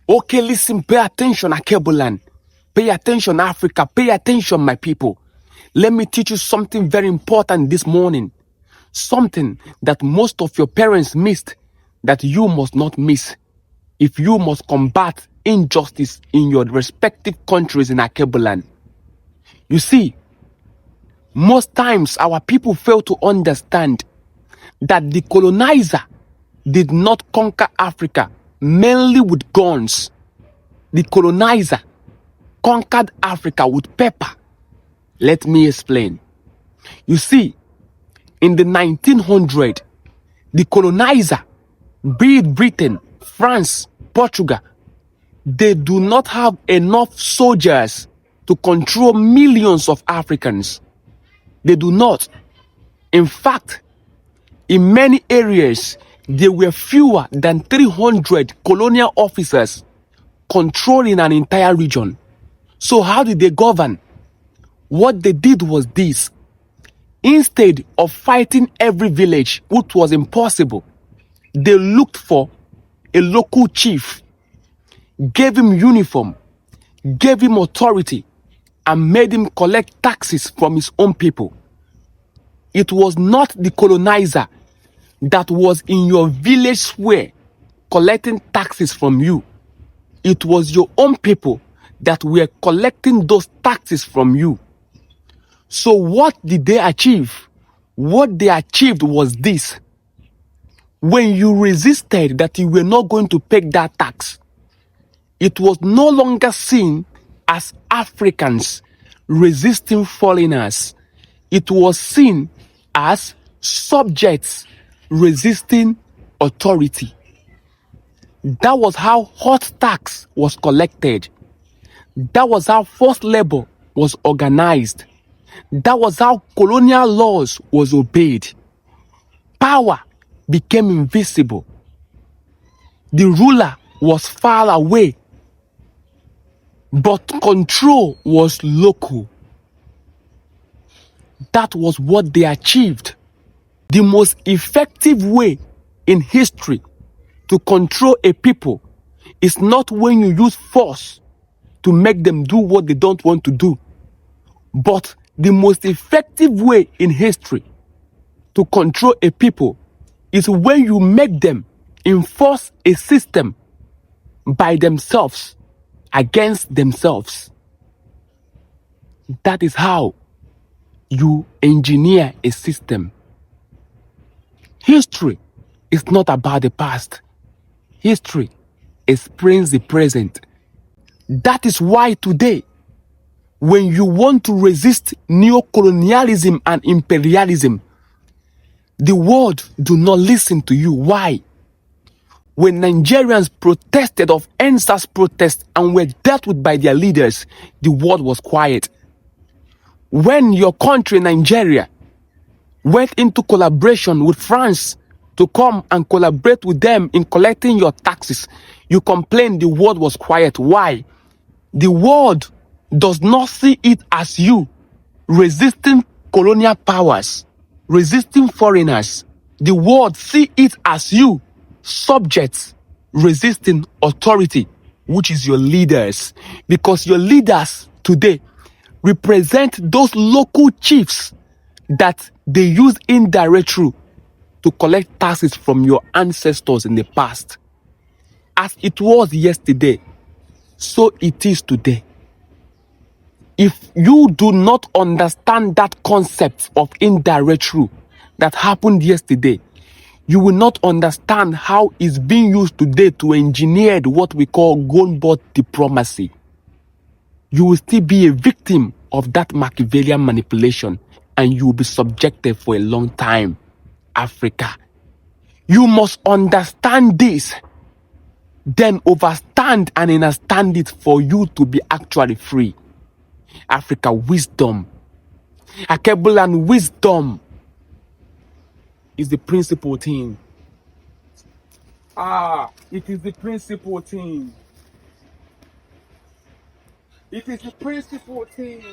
Okay, listen, pay attention, Akebulan. Pay attention, Africa. Pay attention, my people. Let me teach you something very important this morning. Something that most of your parents missed, that you must not miss if you must combat injustice in your respective countries in Akebulan. You see, most times our people fail to understand that the colonizer did not conquer Africa mainly with guns. The colonizer conquered Africa with pepper. Let me explain. You see, in the 1900s, the colonizer, be it Britain, France, Portugal, they do not have enough soldiers to control millions of Africans. They do not. In fact, in many areas, there were fewer than 300 colonial officers controlling an entire region. So how did they govern? What they did was this. Instead of fighting every village, which was impossible, they looked for a local chief, gave him uniform, gave him authority, and made him collect taxes from his own people. It was not the colonizer that was in your village square collecting taxes from you. It was your own people that were collecting those taxes from you. So what did they achieve? What they achieved was this. When you resisted that you were not going to pay that tax, it was no longer seen as Africans resisting foreigners. It was seen as subjects resisting authority. That was how hot tax was collected. That was how forced labor was organized. That was how colonial laws was obeyed. Power became invisible. The ruler was far away, but control was local. That was what they achieved. The most effective way in history to control a people is not when you use force to make them do what they don't want to do, but the most effective way in history to control a people is when you make them enforce a system by themselves against themselves. That is how you engineer a system. History is not about the past. History explains the present. That is why today, when you want to resist neocolonialism and imperialism, the world do not listen to you. Why? When Nigerians protested of NSAS protest and were dealt with by their leaders, the world was quiet. When your country, Nigeria, went into collaboration with France to come and collaborate with them in collecting your taxes, you complained the world was quiet. Why? The world does not see it as you resisting colonial powers, resisting foreigners. The world see it as you subjects resisting authority, which is your leaders. Because your leaders today represent those local chiefs that they use indirect route to collect taxes from your ancestors in the past. As it was yesterday, so it is today. If you do not understand that concept of indirect rule that happened yesterday, you will not understand how it's being used today to engineer what we call gunboat diplomacy. You will still be a victim of that Machiavellian manipulation, and you will be subjected for a long time. Africa, you must understand this, then overstand and understand it for you to be actually free. Africa, wisdom. Akebulan wisdom is the principal thing. It is the principal thing. It is the principal thing.